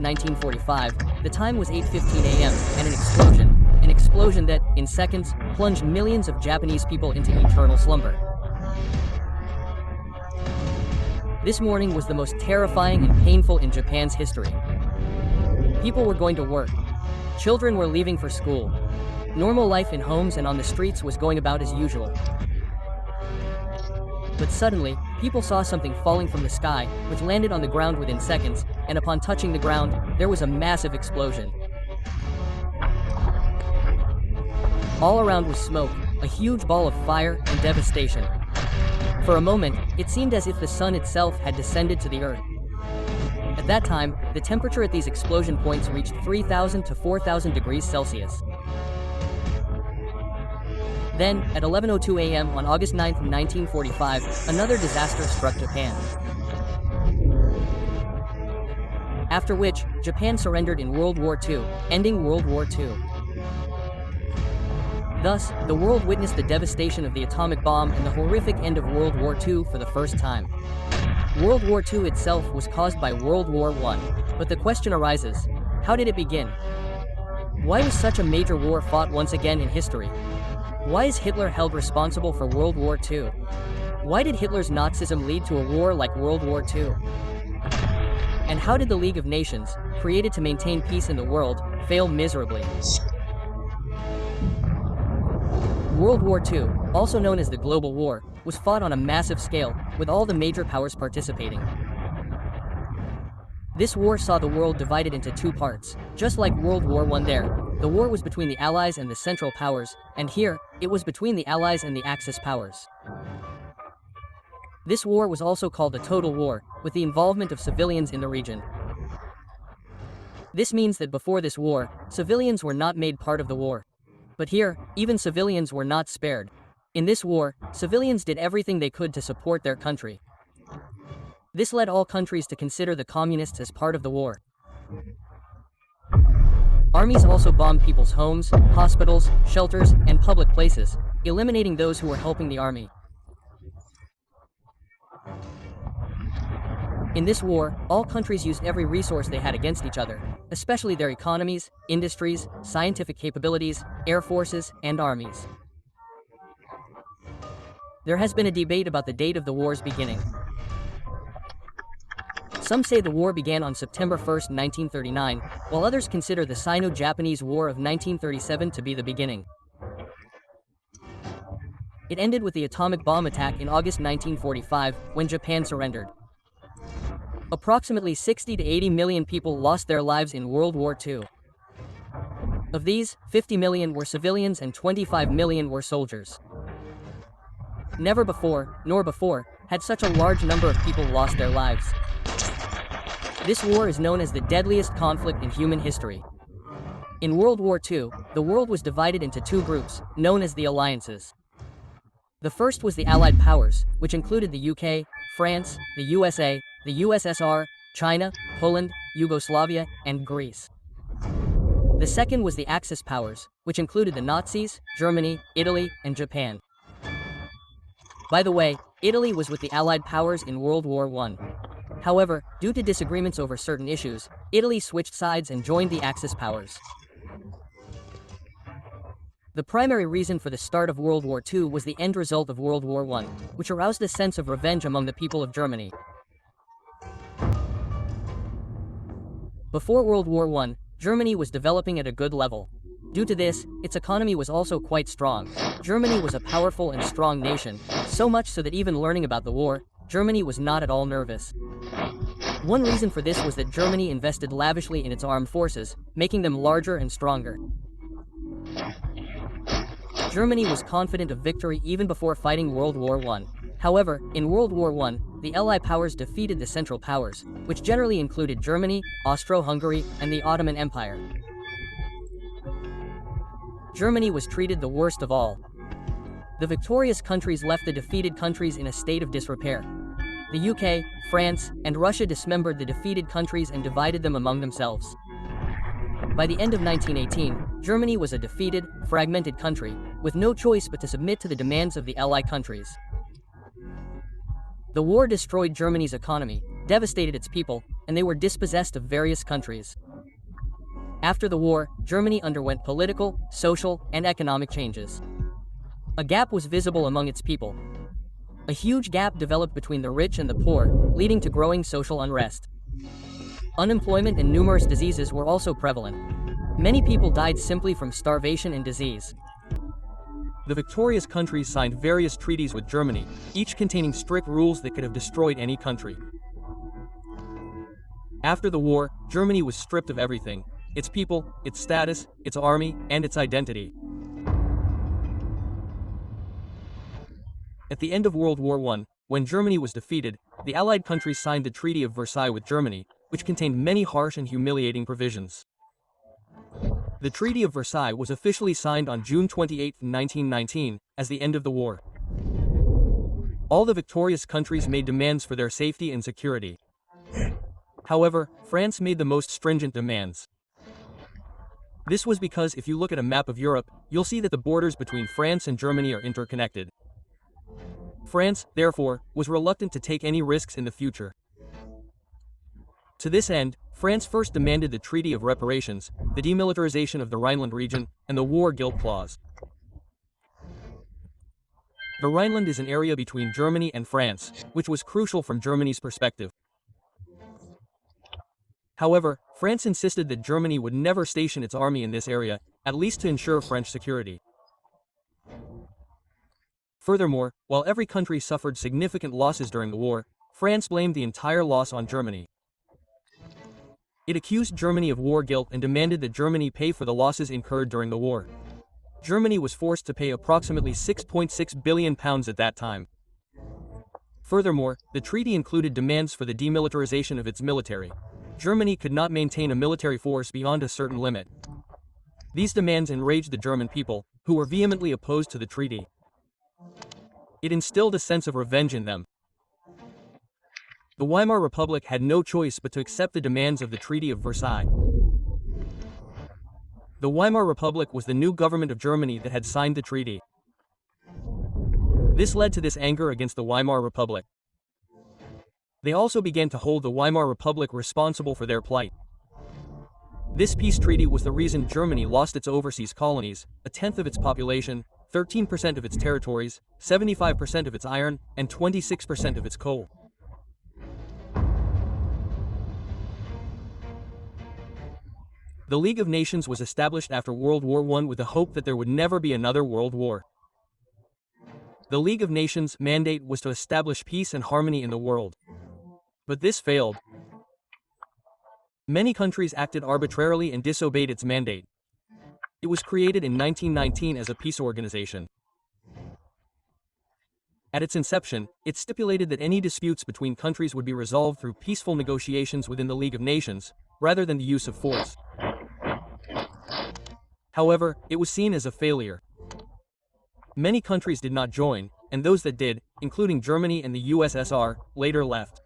1945, the time was 8:15 a.m., and an explosion that, in seconds, plunged millions of Japanese people into eternal slumber. This morning was the most terrifying and painful in Japan's history. People were going to work. Children were leaving for school. Normal life in homes and on the streets was going about as usual. But suddenly, people saw something falling from the sky, which landed on the ground within seconds, and upon touching the ground, there was a massive explosion. All around was smoke, a huge ball of fire and devastation. For a moment, it seemed as if the sun itself had descended to the earth. At that time, the temperature at these explosion points reached 3,000 to 4,000 degrees Celsius. Then, at 11:02 a.m. on August 9, 1945, another disaster struck Japan. After which, Japan surrendered in World War II, ending World War II. Thus, the world witnessed the devastation of the atomic bomb and the horrific end of World War II for the first time. World War II itself was caused by World War I, but the question arises, how did it begin? Why was such a major war fought once again in history? Why is Hitler held responsible for World War II? Why did Hitler's Nazism lead to a war like World War II? And how did the League of Nations, created to maintain peace in the world, fail miserably? World War II, also known as the Global War, was fought on a massive scale, with all the major powers participating. This war saw the world divided into two parts, just like World War I there. The war was between the Allies and the Central Powers, and here, it was between the Allies and the Axis powers. This war was also called a total war, with the involvement of civilians in the region. This means that before this war, civilians were not made part of the war. But here, even civilians were not spared. In this war, civilians did everything they could to support their country. This led all countries to consider the communists as part of the war. Armies also bombed people's homes, hospitals, shelters, and public places, eliminating those who were helping the army. In this war, all countries used every resource they had against each other, especially their economies, industries, scientific capabilities, air forces, and armies. There has been a debate about the date of the war's beginning. Some say the war began on September 1, 1939, while others consider the Sino-Japanese War of 1937 to be the beginning. It ended with the atomic bomb attack in August 1945, when Japan surrendered. Approximately 60 to 80 million people lost their lives in World War II. Of these, 50 million were civilians and 25 million were soldiers. Never before, had such a large number of people lost their lives. This war is known as the deadliest conflict in human history. In World War II, the world was divided into two groups, known as the alliances. The first was the Allied powers, which included the UK, France, the USA, the USSR, China, Poland, Yugoslavia, and Greece. The second was the Axis powers, which included the Nazis, Germany, Italy, and Japan. By the way, Italy was with the Allied powers in World War I. However, due to disagreements over certain issues, Italy switched sides and joined the Axis powers. The primary reason for the start of World War II was the end result of World War I, which aroused a sense of revenge among the people of Germany. Before World War I, Germany was developing at a good level. Due to this, its economy was also quite strong. Germany was a powerful and strong nation, so much so that even learning about the war, Germany was not at all nervous. One reason for this was that Germany invested lavishly in its armed forces, making them larger and stronger. Germany was confident of victory even before fighting World War I. However, in World War I, the Allied powers defeated the Central Powers, which generally included Germany, Austro-Hungary, and the Ottoman Empire. Germany was treated the worst of all. The victorious countries left the defeated countries in a state of disrepair. The UK, France, and Russia dismembered the defeated countries and divided them among themselves. By the end of 1918, Germany was a defeated, fragmented country, with no choice but to submit to the demands of the Allied countries. The war destroyed Germany's economy, devastated its people, and they were dispossessed of various countries. After the war, Germany underwent political, social, and economic changes. A gap was visible among its people. A huge gap developed between the rich and the poor, leading to growing social unrest. Unemployment and numerous diseases were also prevalent. Many people died simply from starvation and disease. The victorious countries signed various treaties with Germany, each containing strict rules that could have destroyed any country. After the war, Germany was stripped of everything: its people, its status, its army, and its identity. At the end of World War I, when Germany was defeated, the Allied countries signed the Treaty of Versailles with Germany, which contained many harsh and humiliating provisions. The Treaty of Versailles was officially signed on June 28, 1919, as the end of the war. All the victorious countries made demands for their safety and security. However, France made the most stringent demands. This was because if you look at a map of Europe, you'll see that the borders between France and Germany are interconnected. France, therefore, was reluctant to take any risks in the future. To this end, France first demanded the Treaty of Reparations, the demilitarization of the Rhineland region, and the War Guilt Clause. The Rhineland is an area between Germany and France, which was crucial from Germany's perspective. However, France insisted that Germany would never station its army in this area, at least to ensure French security. Furthermore, while every country suffered significant losses during the war, France blamed the entire loss on Germany. It accused Germany of war guilt and demanded that Germany pay for the losses incurred during the war. Germany was forced to pay approximately £6.6 billion at that time. Furthermore, the treaty included demands for the demilitarization of its military. Germany could not maintain a military force beyond a certain limit. These demands enraged the German people, who were vehemently opposed to the treaty. It instilled a sense of revenge in them. The Weimar Republic had no choice but to accept the demands of the Treaty of Versailles. The Weimar Republic was the new government of Germany that had signed the treaty. This led to this anger against the Weimar Republic. They also began to hold the Weimar Republic responsible for their plight. This peace treaty was the reason Germany lost its overseas colonies, a tenth of its population, 13% of its territories, 75% of its iron, and 26% of its coal. The League of Nations was established after World War I with the hope that there would never be another world war. The League of Nations' mandate was to establish peace and harmony in the world. But this failed. Many countries acted arbitrarily and disobeyed its mandate. It was created in 1919 as a peace organization. At its inception, it stipulated that any disputes between countries would be resolved through peaceful negotiations within the League of Nations, rather than the use of force. However, it was seen as a failure. Many countries did not join, and those that did, including Germany and the USSR, later left.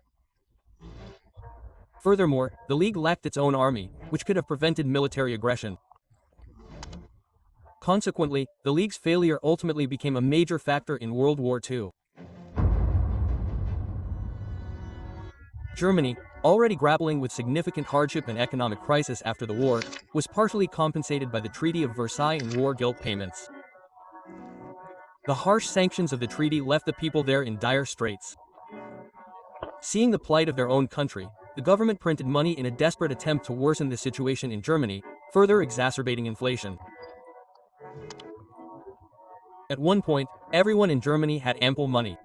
Furthermore, the League lacked its own army, which could have prevented military aggression. Consequently, the League's failure ultimately became a major factor in World War II. Germany, already grappling with significant hardship and economic crisis after the war, was partially compensated by the Treaty of Versailles and war guilt payments. The harsh sanctions of the treaty left the people there in dire straits. Seeing the plight of their own country, the government printed money in a desperate attempt to worsen the situation in Germany, further exacerbating inflation. At one point, everyone in Germany had ample money.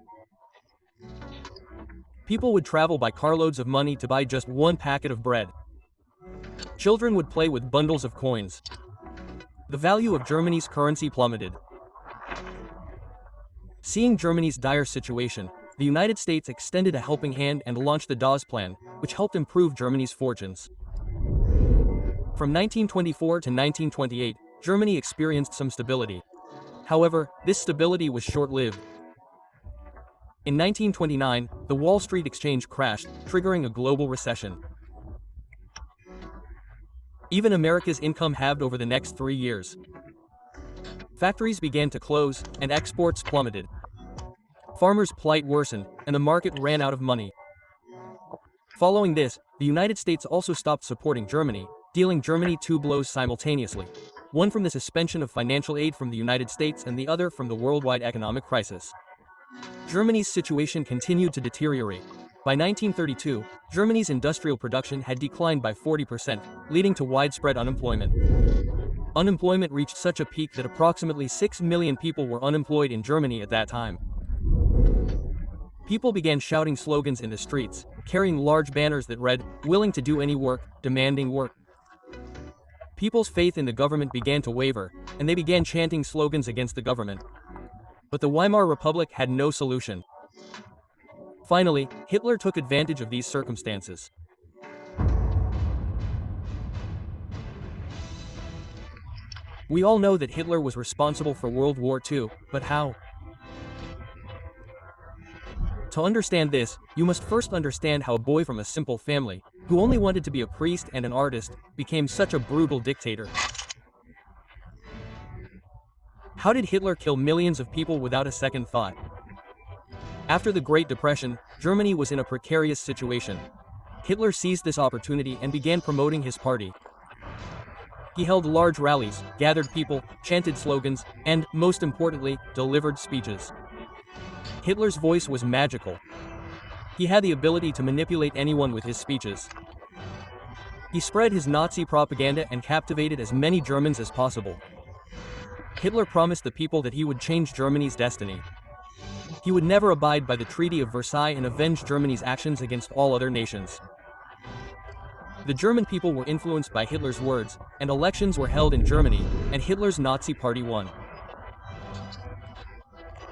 People would travel by carloads of money to buy just one packet of bread. Children would play with bundles of coins. The value of Germany's currency plummeted. Seeing Germany's dire situation, the United States extended a helping hand and launched the Dawes Plan, which helped improve Germany's fortunes. From 1924 to 1928, Germany experienced some stability. However, this stability was short-lived. In 1929, the Wall Street Exchange crashed, triggering a global recession. Even America's income halved over the next 3 years. Factories began to close, and exports plummeted. Farmers' plight worsened, and the market ran out of money. Following this, the United States also stopped supporting Germany, dealing Germany two blows simultaneously, one from the suspension of financial aid from the United States and the other from the worldwide economic crisis. Germany's situation continued to deteriorate. By 1932, Germany's industrial production had declined by 40%, leading to widespread unemployment. Unemployment reached such a peak that approximately 6 million people were unemployed in Germany at that time. People began shouting slogans in the streets, carrying large banners that read, "Willing to do any work, demanding work." People's faith in the government began to waver, and they began chanting slogans against the government. But the Weimar Republic had no solution. Finally, Hitler took advantage of these circumstances. We all know that Hitler was responsible for World War II, but how? To understand this, you must first understand how a boy from a simple family, who only wanted to be a priest and an artist, became such a brutal dictator. How did Hitler kill millions of people without a second thought? After the Great Depression, Germany was in a precarious situation. Hitler seized this opportunity and began promoting his party. He held large rallies, gathered people, chanted slogans, and, most importantly, delivered speeches. Hitler's voice was magical. He had the ability to manipulate anyone with his speeches. He spread his Nazi propaganda and captivated as many Germans as possible. Hitler promised the people that he would change Germany's destiny. He would never abide by the Treaty of Versailles and avenge Germany's actions against all other nations. The German people were influenced by Hitler's words, and elections were held in Germany, and Hitler's Nazi party won.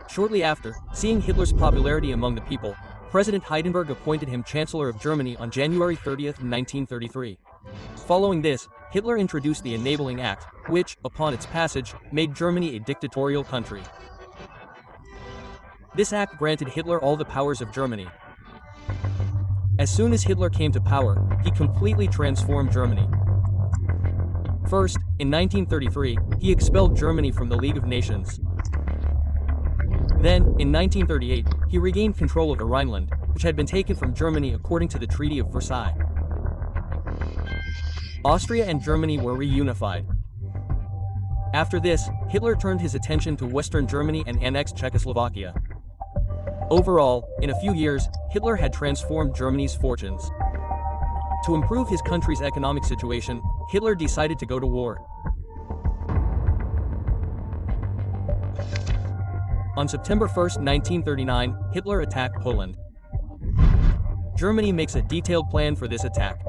Shortly after, seeing Hitler's popularity among the people, President Hindenburg appointed him Chancellor of Germany on January 30, 1933. Following this, Hitler introduced the Enabling Act, which, upon its passage, made Germany a dictatorial country. This act granted Hitler all the powers of Germany. As soon as Hitler came to power, he completely transformed Germany. First, in 1933, he expelled Germany from the League of Nations. Then, in 1938, he regained control of the Rhineland, which had been taken from Germany according to the Treaty of Versailles. Austria and Germany were reunified. After this, Hitler turned his attention to Western Germany and annexed Czechoslovakia. Overall, in a few years, Hitler had transformed Germany's fortunes. To improve his country's economic situation, Hitler decided to go to war. On September 1, 1939, Hitler attacked Poland. Germany makes a detailed plan for this attack.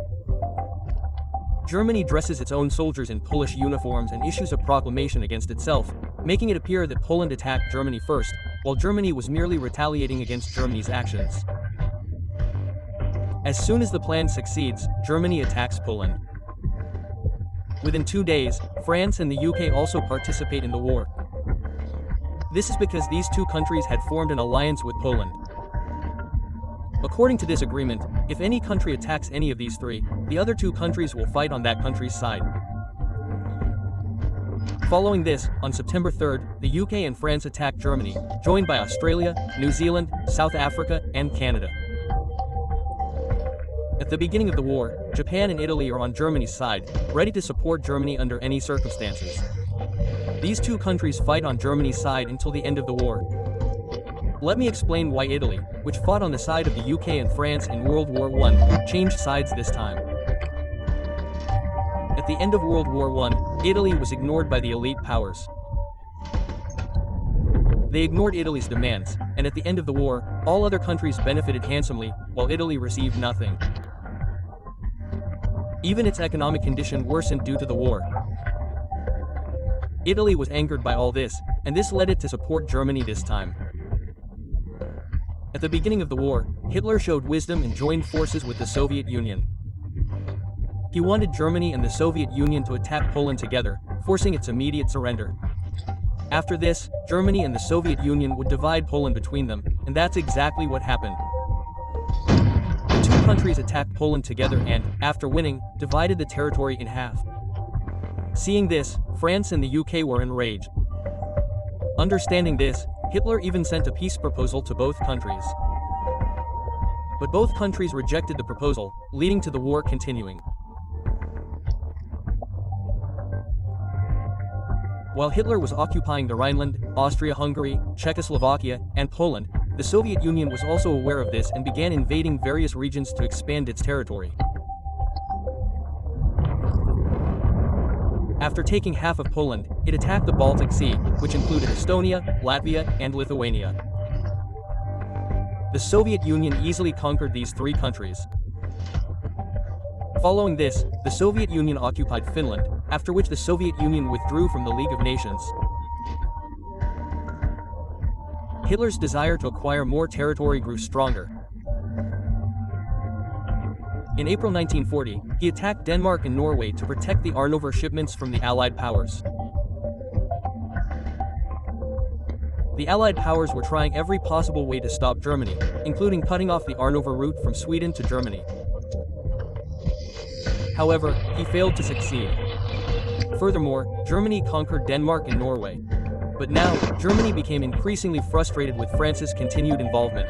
Germany dresses its own soldiers in Polish uniforms and issues a proclamation against itself, making it appear that Poland attacked Germany first, while Germany was merely retaliating against Germany's actions. As soon as the plan succeeds, Germany attacks Poland. Within 2 days, France and the UK also participate in the war. This is because these two countries had formed an alliance with Poland. According to this agreement, if any country attacks any of these three, the other two countries will fight on that country's side. Following this, on September 3rd, the UK and France attacked Germany, joined by Australia, New Zealand, South Africa, and Canada. At the beginning of the war, Japan and Italy are on Germany's side, ready to support Germany under any circumstances. These two countries fight on Germany's side until the end of the war. Let me explain why Italy, which fought on the side of the UK and France in World War I, changed sides this time. At the end of World War I, Italy was ignored by the elite powers. They ignored Italy's demands, and at the end of the war, all other countries benefited handsomely, while Italy received nothing. Even its economic condition worsened due to the war. Italy was angered by all this, and this led it to support Germany this time. At the beginning of the war, Hitler showed wisdom and joined forces with the Soviet Union. He wanted Germany and the Soviet Union to attack Poland together, forcing its immediate surrender. After this, Germany and the Soviet Union would divide Poland between them, and that's exactly what happened. The two countries attacked Poland together and, after winning, divided the territory in half. Seeing this, France and the UK were enraged. Understanding this, Hitler even sent a peace proposal to both countries. but both countries rejected the proposal, leading to the war continuing. While Hitler was occupying the Rhineland, Austria-Hungary, Czechoslovakia, and Poland, the Soviet Union was also aware of this and began invading various regions to expand its territory. After taking half of Poland, it attacked the Baltic Sea, which included Estonia, Latvia, and Lithuania. The Soviet Union easily conquered these three countries. Following this, the Soviet Union occupied Finland, after which the Soviet Union withdrew from the League of Nations. Hitler's desire to acquire more territory grew stronger. In April 1940, he attacked Denmark and Norway to protect the Arnover shipments from the Allied powers. The Allied powers were trying every possible way to stop Germany, including cutting off the Arnover route from Sweden to Germany. However, he failed to succeed. Furthermore, Germany conquered Denmark and Norway. But now, Germany became increasingly frustrated with France's continued involvement.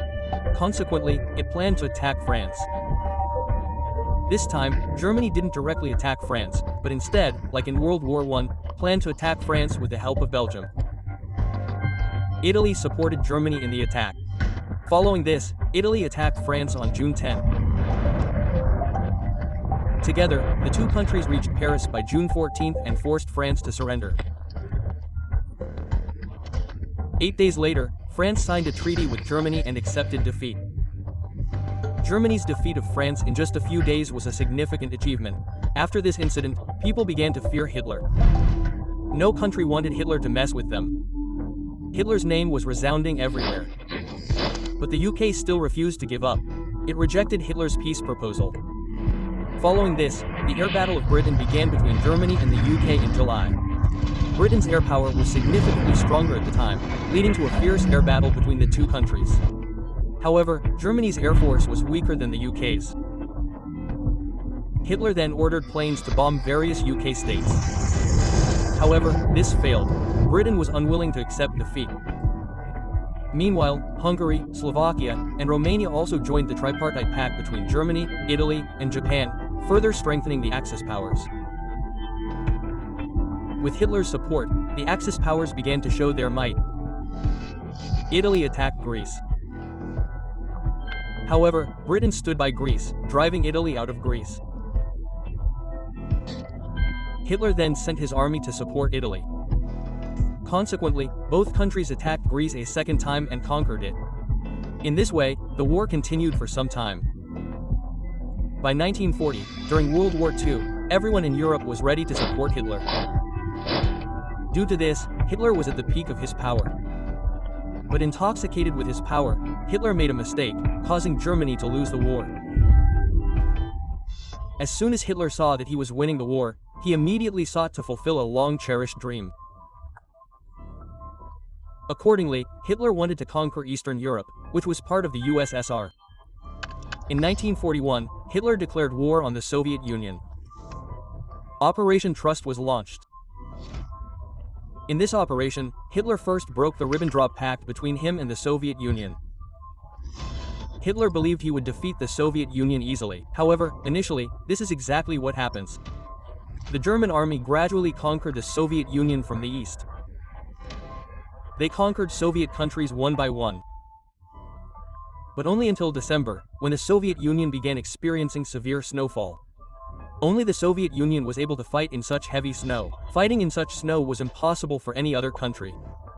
Consequently, it planned to attack France. This time, Germany didn't directly attack France, but instead, like in World War I, planned to attack France with the help of Belgium. Italy supported Germany in the attack. Following this, Italy attacked France on June 10. Together, the two countries reached Paris by June 14 and forced France to surrender. 8 days later, France signed a treaty with Germany and accepted defeat. Germany's defeat of France in just a few days was a significant achievement. After this incident, people began to fear Hitler. No country wanted Hitler to mess with them. Hitler's name was resounding everywhere. But the UK still refused to give up. It rejected Hitler's peace proposal. Following this, the air battle of Britain began between Germany and the UK in July. Britain's air power was significantly stronger at the time, leading to a fierce air battle between the two countries. However, Germany's air force was weaker than the UK's. Hitler then ordered planes to bomb various UK states. However, this failed. Britain was unwilling to accept defeat. Meanwhile, Hungary, Slovakia, and Romania also joined the tripartite pact between Germany, Italy, and Japan, further strengthening the Axis powers. With Hitler's support, the Axis powers began to show their might. Italy attacked Greece. However, Britain stood by Greece, driving Italy out of Greece. Hitler then sent his army to support Italy. Consequently, both countries attacked Greece a second time and conquered it. In this way, the war continued for some time. By 1940, during World War II, everyone in Europe was ready to support Hitler. Due to this, Hitler was at the peak of his power. But intoxicated with his power, Hitler made a mistake, causing Germany to lose the war. As soon as Hitler saw that he was winning the war, he immediately sought to fulfill a long-cherished dream. Accordingly, Hitler wanted to conquer Eastern Europe, which was part of the USSR. In 1941, Hitler declared war on the Soviet Union. Operation Trust was launched. In this operation, Hitler first broke the Ribbentrop Pact between him and the Soviet Union. Hitler believed he would defeat the Soviet Union easily. However, initially, this is exactly what happens. The German army gradually conquered the Soviet Union from the east. They conquered Soviet countries one by one. But only until December, when the Soviet Union began experiencing severe snowfall. Only the Soviet Union was able to fight in such heavy snow. Fighting in such snow was impossible for any other country.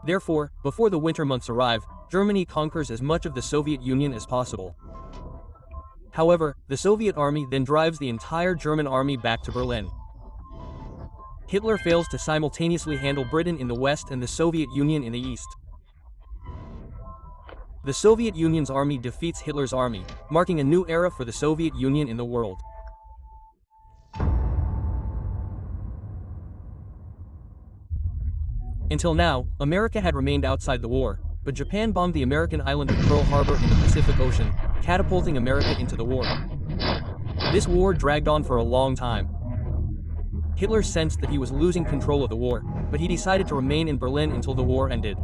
Therefore, before the winter months arrive, Germany conquers as much of the Soviet Union as possible. However, the Soviet army then drives the entire German army back to Berlin. Hitler fails to simultaneously handle Britain in the west and the Soviet Union in the east. The Soviet Union's army defeats Hitler's army, marking a new era for the Soviet Union in the world. Until now, America had remained outside the war, but Japan bombed the American island of Pearl Harbor in the Pacific Ocean, catapulting America into the war. This war dragged on for a long time. Hitler sensed that he was losing control of the war, but he decided to remain in Berlin until the war ended.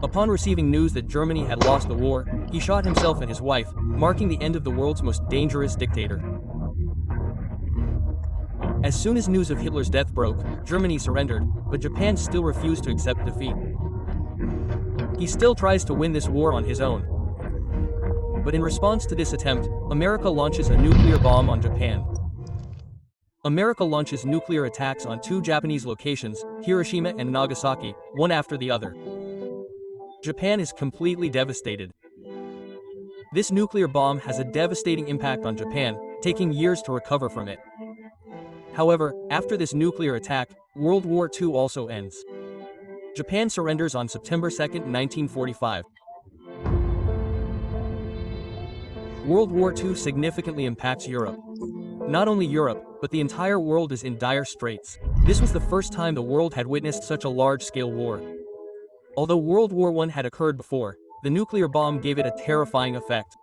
Upon receiving news that Germany had lost the war, he shot himself and his wife, marking the end of the world's most dangerous dictator. As soon as news of Hitler's death broke, Germany surrendered, but Japan still refused to accept defeat. He still tries to win this war on his own. But in response to this attempt, America launches a nuclear bomb on Japan. America launches nuclear attacks on two Japanese locations, Hiroshima and Nagasaki, one after the other. Japan is completely devastated. This nuclear bomb has a devastating impact on Japan, taking years to recover from it. However, after this nuclear attack, World War II also ends. Japan surrenders on September 2, 1945. World War II significantly impacts Europe. Not only Europe, but the entire world is in dire straits. This was the first time the world had witnessed such a large-scale war. Although World War I had occurred before, the nuclear bomb gave it a terrifying effect.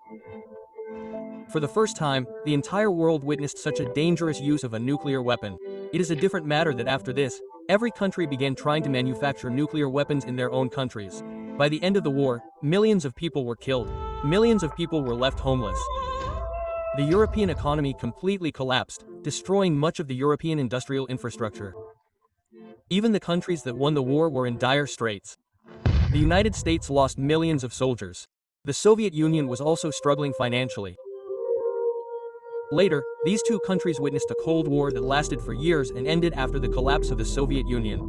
For the first time, the entire world witnessed such a dangerous use of a nuclear weapon. It is a different matter that after this, every country began trying to manufacture nuclear weapons in their own countries. By the end of the war, millions of people were killed. Millions of people were left homeless. The European economy completely collapsed, destroying much of the European industrial infrastructure. Even the countries that won the war were in dire straits. The United States lost millions of soldiers. The Soviet Union was also struggling financially. Later, these two countries witnessed a Cold War that lasted for years and ended after the collapse of the Soviet Union.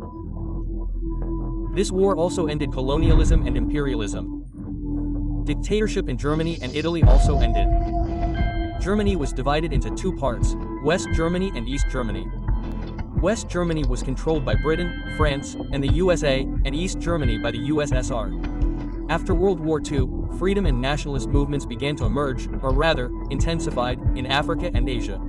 This war also ended colonialism and imperialism. Dictatorship in Germany and Italy also ended. Germany was divided into two parts, West Germany and East Germany. West Germany was controlled by Britain, France, and the USA, and East Germany by the USSR. After World War II, freedom and nationalist movements began to emerge, or rather, intensified, in Africa and Asia.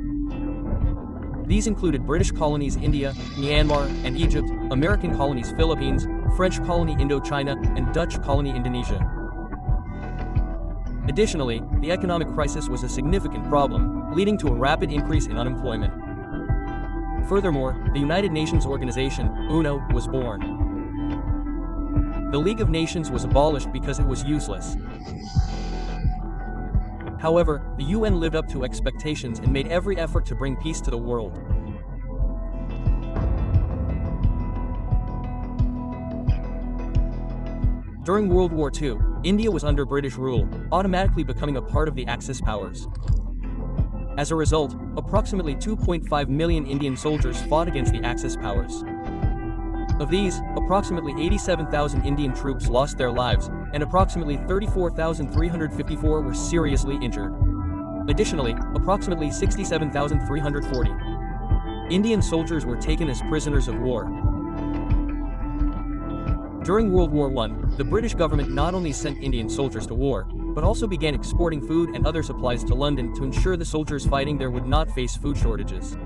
These included British colonies India, Myanmar, and Egypt, American colonies Philippines, French colony Indochina, and Dutch colony Indonesia. Additionally, the economic crisis was a significant problem, leading to a rapid increase in unemployment. Furthermore, the United Nations Organization, UNO, was born. The League of Nations was abolished because it was useless. However, the UN lived up to expectations and made every effort to bring peace to the world. During World War II, India was under British rule, automatically becoming a part of the Axis powers. As a result, approximately 2.5 million Indian soldiers fought against the Axis powers. Of these, approximately 87,000 Indian troops lost their lives, and approximately 34,354 were seriously injured. Additionally, approximately 67,340 Indian soldiers were taken as prisoners of war. During World War I, the British government not only sent Indian soldiers to war, but also began exporting food and other supplies to London to ensure the soldiers fighting there would not face food shortages.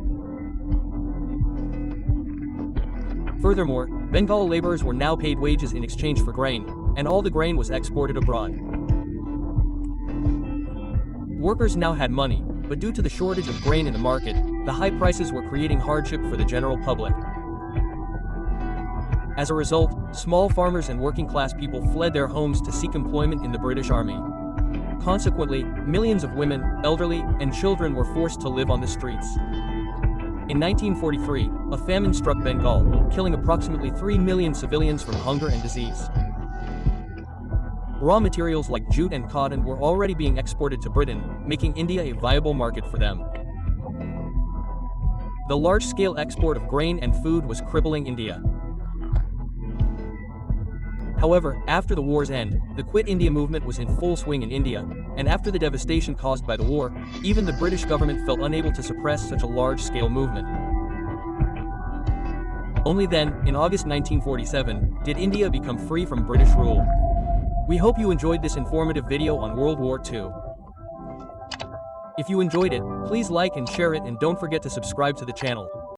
Furthermore, Bengal laborers were now paid wages in exchange for grain, and all the grain was exported abroad. Workers now had money, but due to the shortage of grain in the market, the high prices were creating hardship for the general public. As a result, small farmers and working-class people fled their homes to seek employment in the British Army. Consequently, millions of women, elderly, and children were forced to live on the streets. In 1943, a famine struck Bengal, killing approximately 3 million civilians from hunger and disease. Raw materials like jute and cotton were already being exported to Britain, making India a viable market for them. The large-scale export of grain and food was crippling India. However, after the war's end, the Quit India movement was in full swing in India, and after the devastation caused by the war, even the British government felt unable to suppress such a large-scale movement. Only then, in August 1947, did India become free from British rule. We hope you enjoyed this informative video on World War II. If you enjoyed it, please like and share it, and don't forget to subscribe to the channel.